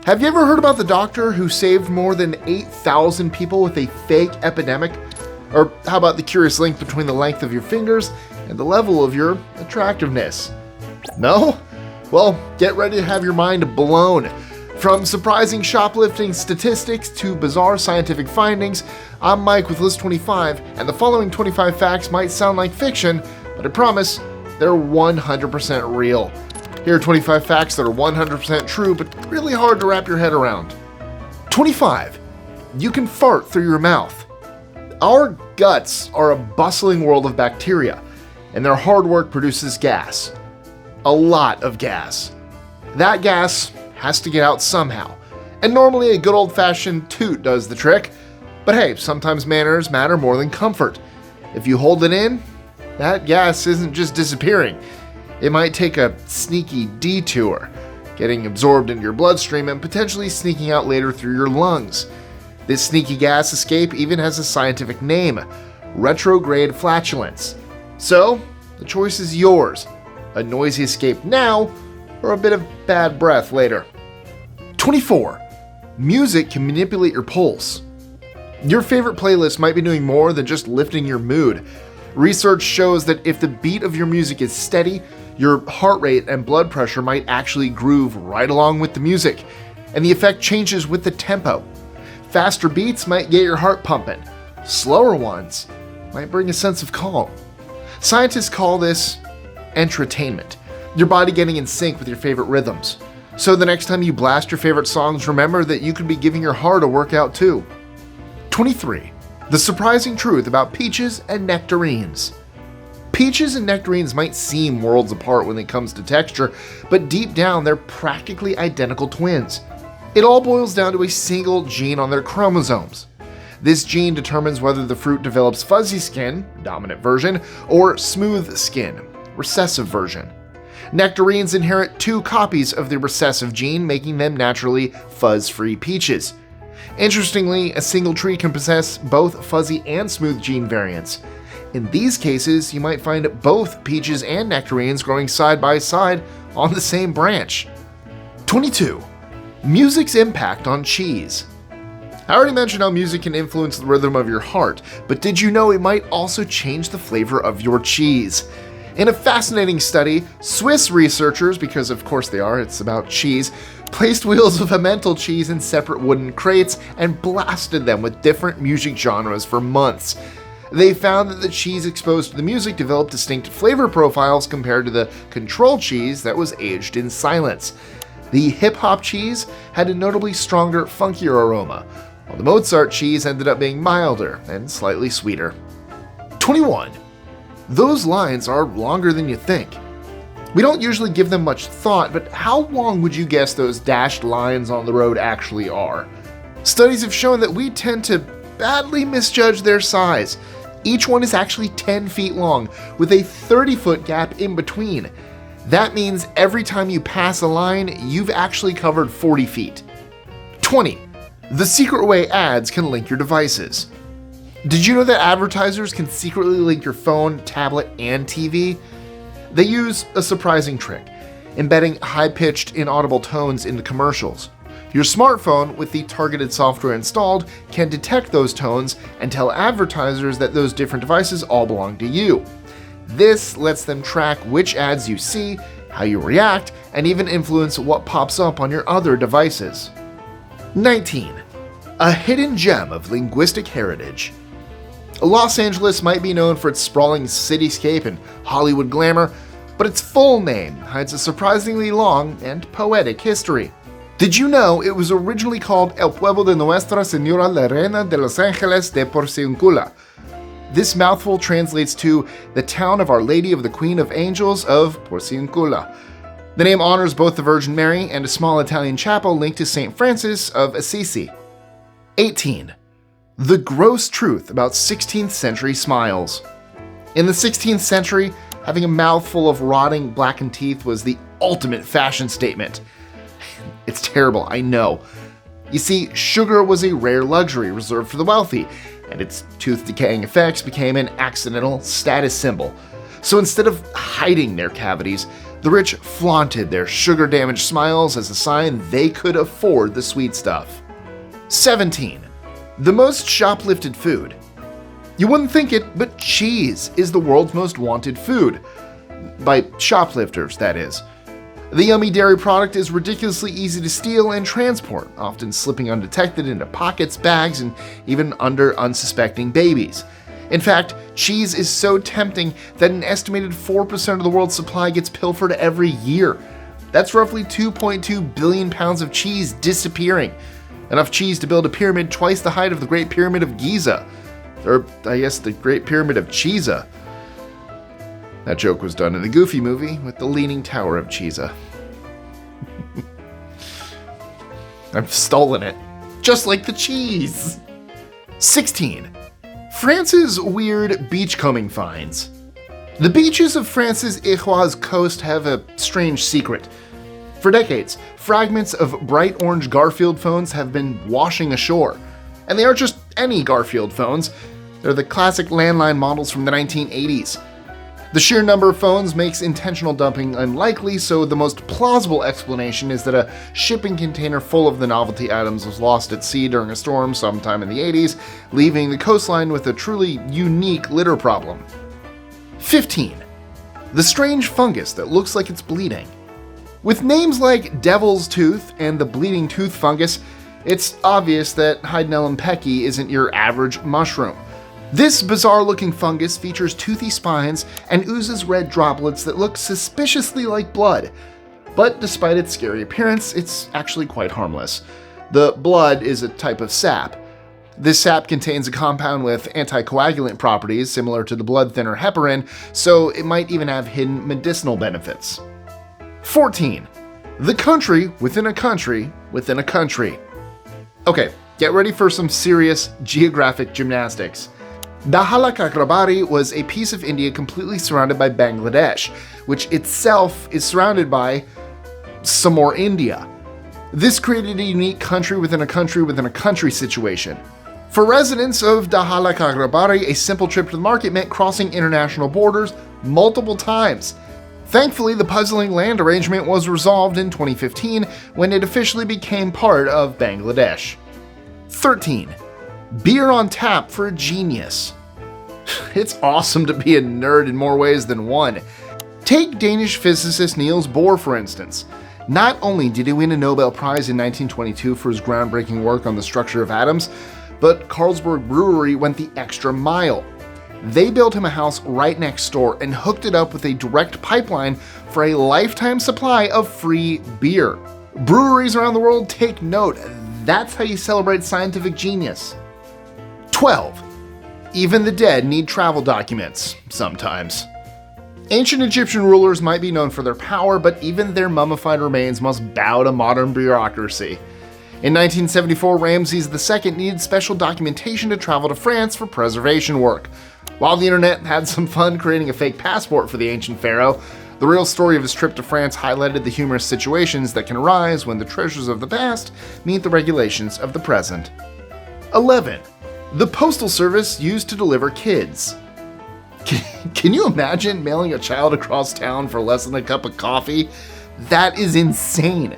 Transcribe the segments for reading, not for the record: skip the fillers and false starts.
Have you ever heard about the doctor who saved more than 8,000 people with a fake epidemic? Or how about the curious link between the length of your fingers and the level of your attractiveness? No? Well, get ready to have your mind blown. From surprising shoplifting statistics to bizarre scientific findings, I'm Mike with List 25, and the following 25 facts might sound like fiction, but I promise they're 100% real. Here are 25 facts that are 100% true, but really hard to wrap your head around. 25. You can fart through your mouth. Our guts are a bustling world of bacteria, and their hard work produces gas. A lot of gas. That gas has to get out somehow, and normally a good old-fashioned toot does the trick, but hey, sometimes manners matter more than comfort. If you hold it in, that gas isn't just disappearing. It might take a sneaky detour, getting absorbed into your bloodstream and potentially sneaking out later through your lungs. This sneaky gas escape even has a scientific name: retrograde flatulence. So, the choice is yours: a noisy escape now, or a bit of bad breath later. 24. Music can manipulate your pulse. Your favorite playlist might be doing more than just lifting your mood. Research shows that if the beat of your music is steady, your heart rate and blood pressure might actually groove right along with the music, and the effect changes with the tempo. Faster beats might get your heart pumping. Slower ones might bring a sense of calm. Scientists call this entertainment, your body getting in sync with your favorite rhythms. So the next time you blast your favorite songs, remember that you could be giving your heart a workout too. 23. The surprising truth about peaches and nectarines. Peaches and nectarines might seem worlds apart when it comes to texture, but deep down they're practically identical twins. It all boils down to a single gene on their chromosomes. This gene determines whether the fruit develops fuzzy skin, dominant version, or smooth skin, recessive version. Nectarines inherit 2 copies of the recessive gene, making them naturally fuzz-free peaches. Interestingly, a single tree can possess both fuzzy and smooth gene variants. In these cases, you might find both peaches and nectarines growing side by side on the same branch. 22. Music's impact on cheese. I already mentioned how music can influence the rhythm of your heart, but did you know it might also change the flavor of your cheese? In a fascinating study, Swiss researchers, because of course they are, it's about cheese, placed wheels of emmental cheese in separate wooden crates and blasted them with different music genres for months. They found that the cheese exposed to the music developed distinct flavor profiles compared to the control cheese that was aged in silence. The hip-hop cheese had a notably stronger, funkier aroma, while the Mozart cheese ended up being milder and slightly sweeter. 21. Those lines are longer than you think. We don't usually give them much thought, but how long would you guess those dashed lines on the road actually are? Studies have shown that we tend to badly misjudge their size. Each one is actually 10 feet long, with a 30-foot gap in between. That means every time you pass a line, you've actually covered 40 feet. 20. The secret way ads can link your devices. Did you know that advertisers can secretly link your phone, tablet, and TV? They use a surprising trick, embedding high-pitched, inaudible tones into commercials. Your smartphone, with the targeted software installed, can detect those tones and tell advertisers that those different devices all belong to you. This lets them track which ads you see, how you react, and even influence what pops up on your other devices. 19. A hidden gem of linguistic heritage. Los Angeles might be known for its sprawling cityscape and Hollywood glamour, but its full name hides a surprisingly long and poetic history. Did you know it was originally called El Pueblo de Nuestra Señora la Reina de Los Ángeles de Porciúncula? This mouthful translates to the town of Our Lady of the Queen of Angels of Porciúncula. The name honors both the Virgin Mary and a small Italian chapel linked to St. Francis of Assisi. 18. The gross truth about 16th century smiles. In the 16th century, having a mouthful of rotting, blackened teeth was the ultimate fashion statement. It's terrible, I know. You see, sugar was a rare luxury reserved for the wealthy, and its tooth-decaying effects became an accidental status symbol. So instead of hiding their cavities, The rich flaunted their sugar-damaged smiles as a sign they could afford the sweet stuff. 17. The most shoplifted food. You wouldn't think it, but cheese is the world's most wanted food. By shoplifters, that is. The yummy dairy product is ridiculously easy to steal and transport, often slipping undetected into pockets, bags, and even under unsuspecting babies. In fact, cheese is so tempting that an estimated 4% of the world's supply gets pilfered every year. That's roughly 2.2 billion pounds of cheese disappearing. Enough cheese to build a pyramid twice the height of the Great Pyramid of Giza. Or, I guess, the Great Pyramid of Chiza. That joke was done in a Goofy movie with the Leaning Tower of Chiza. I've stolen it. Just like the cheese! 16. France's weird beachcombing finds. The beaches of France's Iroise coast have a strange secret. For decades, fragments of bright orange Garfield phones have been washing ashore. And they aren't just any Garfield phones. They're the classic landline models from the 1980s. The sheer number of phones makes intentional dumping unlikely, so the most plausible explanation is that a shipping container full of the novelty items was lost at sea during a storm sometime in the 80s, leaving the coastline with a truly unique litter problem. 15. The strange fungus that looks like it's bleeding. With names like Devil's Tooth and the Bleeding Tooth Fungus, it's obvious that Heidenellenpecki isn't your average mushroom. This bizarre-looking fungus features toothy spines and oozes red droplets that look suspiciously like blood. But despite its scary appearance, it's actually quite harmless. The blood is a type of sap. This sap contains a compound with anticoagulant properties similar to the blood thinner heparin, so it might even have hidden medicinal benefits. 14. The country within a country within a country. Okay, get ready for some serious geographic gymnastics. Dahalakagrabari was a piece of India completely surrounded by Bangladesh, which itself is surrounded by some more India. This created a unique country within a country within a country situation. For residents of Dahalakagrabari, a simple trip to the market meant crossing international borders multiple times. Thankfully, the puzzling land arrangement was resolved in 2015 when it officially became part of Bangladesh. 13. Beer on tap for a genius. It's awesome to be a nerd in more ways than one. Take Danish physicist Niels Bohr, for instance. Not only did he win a Nobel Prize in 1922 for his groundbreaking work on the structure of atoms, but Carlsberg Brewery went the extra mile. They built him a house right next door and hooked it up with a direct pipeline for a lifetime supply of free beer. Breweries around the world take note. That's how you celebrate scientific genius. 12. Even the dead need travel documents, sometimes. Ancient Egyptian rulers might be known for their power, but even their mummified remains must bow to modern bureaucracy. In 1974, Ramses II needed special documentation to travel to France for preservation work. While the internet had some fun creating a fake passport for the ancient pharaoh, the real story of his trip to France highlighted the humorous situations that can arise when the treasures of the past meet the regulations of the present. 11. The Postal Service used to deliver kids. Can you imagine mailing a child across town for less than a cup of coffee? That is insane.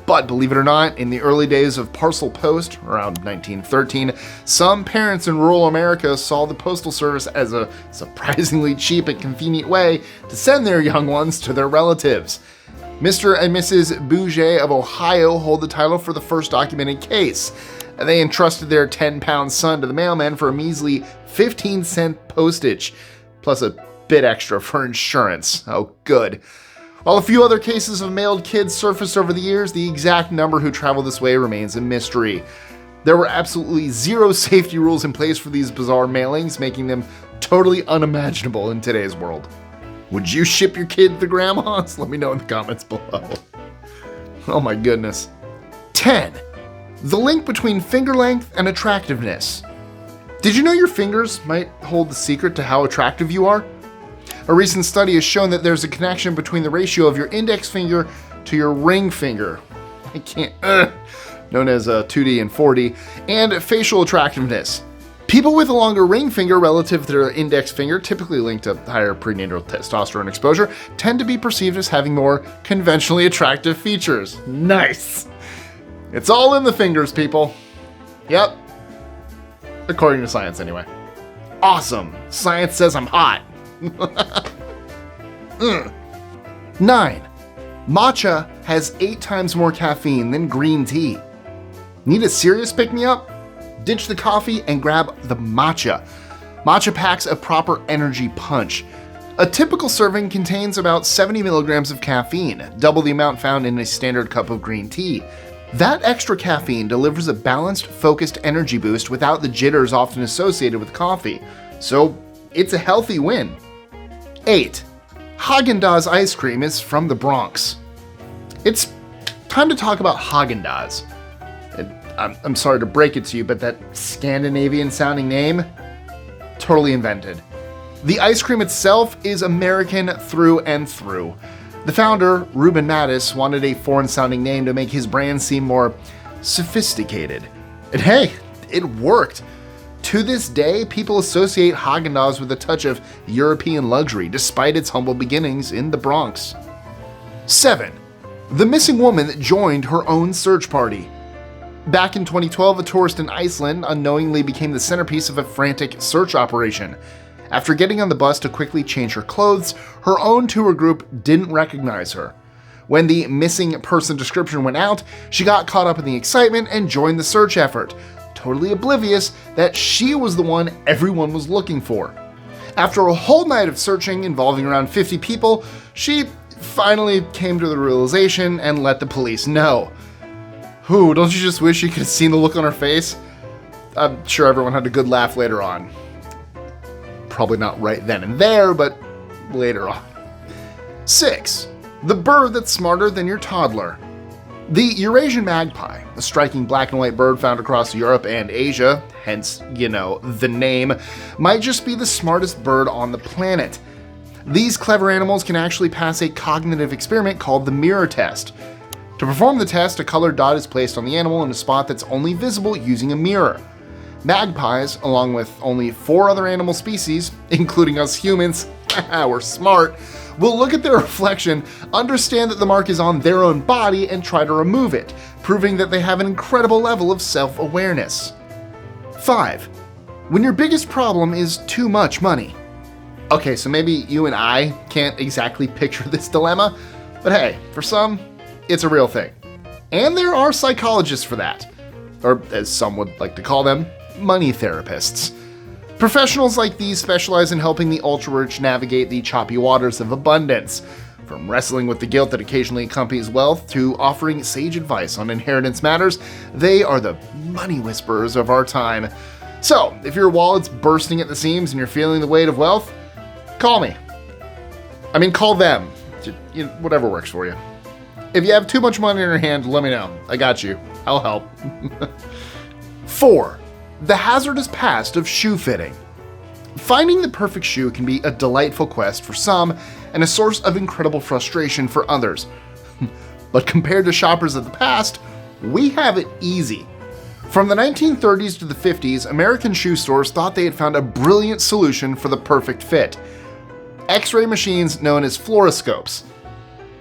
But believe it or not, in the early days of parcel post, around 1913, some parents in rural America saw the Postal Service as a surprisingly cheap and convenient way to send their young ones to their relatives. Mr. and Mrs. Bouget of Ohio hold the title for the first documented case. They entrusted their 10-pound son to the mailman for a measly 15-cent postage, plus a bit extra for insurance. Oh, good. While a few other cases of mailed kids surfaced over the years, the exact number who traveled this way remains a mystery. There were absolutely zero safety rules in place for these bizarre mailings, making them totally unimaginable in today's world. Would you ship your kid to the grandmas? Let me know in the comments below. Oh my goodness. 10. The link between finger length and attractiveness. Did you know your fingers might hold the secret to how attractive you are? A recent study has shown that there's a connection between the ratio of your index finger to your ring finger, known as 2D and 4D, and facial attractiveness. People with a longer ring finger relative to their index finger, typically linked to higher prenatal testosterone exposure, tend to be perceived as having more conventionally attractive features. Nice! It's all in the fingers, people. Yep. According to science, anyway. Awesome! Science says I'm hot. 9. Matcha has 8 times more caffeine than green tea. Need a serious pick-me-up? Ditch the coffee and grab the matcha. Matcha packs a proper energy punch. A typical serving contains about 70 milligrams of caffeine, double the amount found in a standard cup of green tea. That extra caffeine delivers a balanced, focused energy boost without the jitters often associated with coffee. So, it's a healthy win. 8. Häagen-Dazs ice cream is from the Bronx. It's time to talk about Häagen-Dazs. I'm sorry to break it to you, but that Scandinavian-sounding name, totally invented. The ice cream itself is American through and through. The founder, Ruben Mattis, wanted a foreign-sounding name to make his brand seem more sophisticated. And hey, it worked. To this day, people associate Häagen-Dazs with a touch of European luxury, despite its humble beginnings in the Bronx. 7. The missing woman that joined her own search party. Back in 2012, a tourist in Iceland unknowingly became the centerpiece of a frantic search operation. After getting on the bus to quickly change her clothes, her own tour group didn't recognize her. When the missing person description went out, she got caught up in the excitement and joined the search effort, totally oblivious that she was the one everyone was looking for. After a whole night of searching involving around 50 people, she finally came to the realization and let the police know. Whew, don't you just wish you could have seen the look on her face? I'm sure everyone had a good laugh later on. Probably not right then and there, but later on. 6. The bird that's smarter than your toddler. The Eurasian magpie, a striking black and white bird found across Europe and Asia, hence, the name, might just be the smartest bird on the planet. These clever animals can actually pass a cognitive experiment called the mirror test. To perform the test, a colored dot is placed on the animal in a spot that's only visible using a mirror. Magpies, along with only 4 other animal species, including us humans, we're smart, will look at their reflection, understand that the mark is on their own body, and try to remove it, proving that they have an incredible level of self-awareness. 5. When your biggest problem is too much money. Okay, so maybe you and I can't exactly picture this dilemma, but hey, for some, it's a real thing. And there are psychologists for that. Or, as some would like to call them, money therapists. Professionals like these specialize in helping the ultra-rich navigate the choppy waters of abundance. From wrestling with the guilt that occasionally accompanies wealth to offering sage advice on inheritance matters, they are the money whisperers of our time. So, if your wallet's bursting at the seams and you're feeling the weight of wealth, call me. I mean, call them. Whatever works for you. If you have too much money in your hand, let me know. I got you. I'll help. 4. The hazardous past of shoe fitting. Finding the perfect shoe can be a delightful quest for some and a source of incredible frustration for others. But compared to shoppers of the past, we have it easy. From the 1930s to the 50s, American shoe stores thought they had found a brilliant solution for the perfect fit. X-ray machines known as fluoroscopes.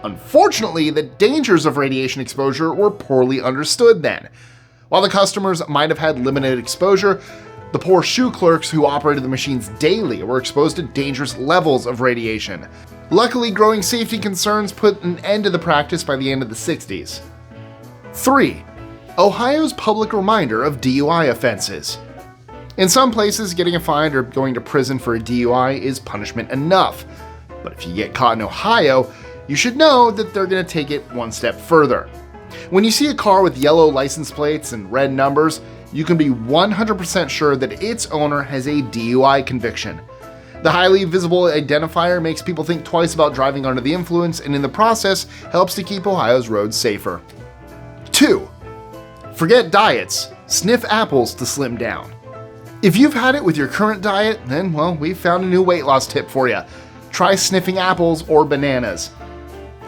Unfortunately, the dangers of radiation exposure were poorly understood then. While the customers might have had limited exposure, the poor shoe clerks who operated the machines daily were exposed to dangerous levels of radiation. Luckily, growing safety concerns put an end to the practice by the end of the 60s. 3. Ohio's public reminder of DUI offenses. In some places, getting a fine or going to prison for a DUI is punishment enough. But if you get caught in Ohio, you should know that they're going to take it one step further. When you see a car with yellow license plates and red numbers, you can be 100% sure that its owner has a DUI conviction. The highly visible identifier makes people think twice about driving under the influence and in the process helps to keep Ohio's roads safer. 2. Forget diets. Sniff apples to slim down. If you've had it with your current diet, then, well, we've found a new weight loss tip for you. Try sniffing apples or bananas.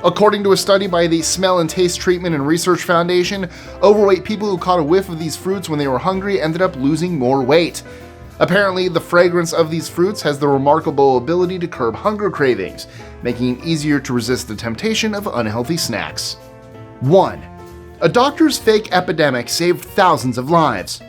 According to a study by the Smell and Taste Treatment and Research Foundation, overweight people who caught a whiff of these fruits when they were hungry ended up losing more weight. Apparently, the fragrance of these fruits has the remarkable ability to curb hunger cravings, making it easier to resist the temptation of unhealthy snacks. 1. A doctor's fake epidemic saved thousands of lives.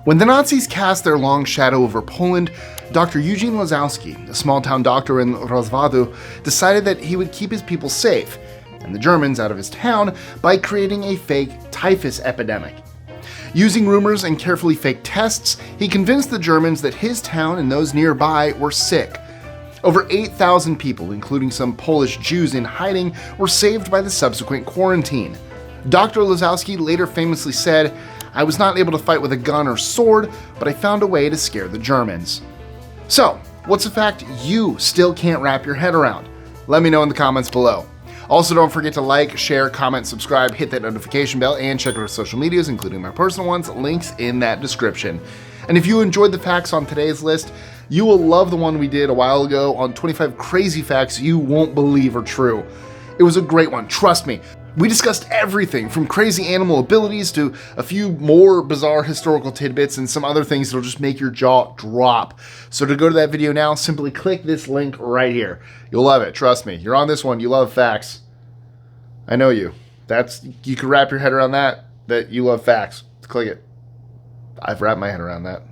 When the Nazis cast their long shadow over Poland, Dr. Eugene Lazowski, a small-town doctor in Rozvadu, decided that he would keep his people safe, and the Germans out of his town, by creating a fake typhus epidemic. Using rumors and carefully faked tests, he convinced the Germans that his town and those nearby were sick. Over 8,000 people, including some Polish Jews in hiding, were saved by the subsequent quarantine. Dr. Lazowski later famously said, "I was not able to fight with a gun or sword, but I found a way to scare the Germans." So, what's a fact you still can't wrap your head around? Let me know in the comments below. Also, don't forget to like, share, comment, subscribe, hit that notification bell, and check out our social medias, including my personal ones, links in that description. And if you enjoyed the facts on today's list, you will love the one we did a while ago on 25 crazy facts you won't believe are true. It was a great one, trust me. We discussed everything from crazy animal abilities to a few more bizarre historical tidbits and some other things that'll just make your jaw drop. So to go to that video now, simply click this link right here. You'll love it, trust me. You're on this one, you love facts. I know you. You can wrap your head around that you love facts. Click it. I've wrapped my head around that.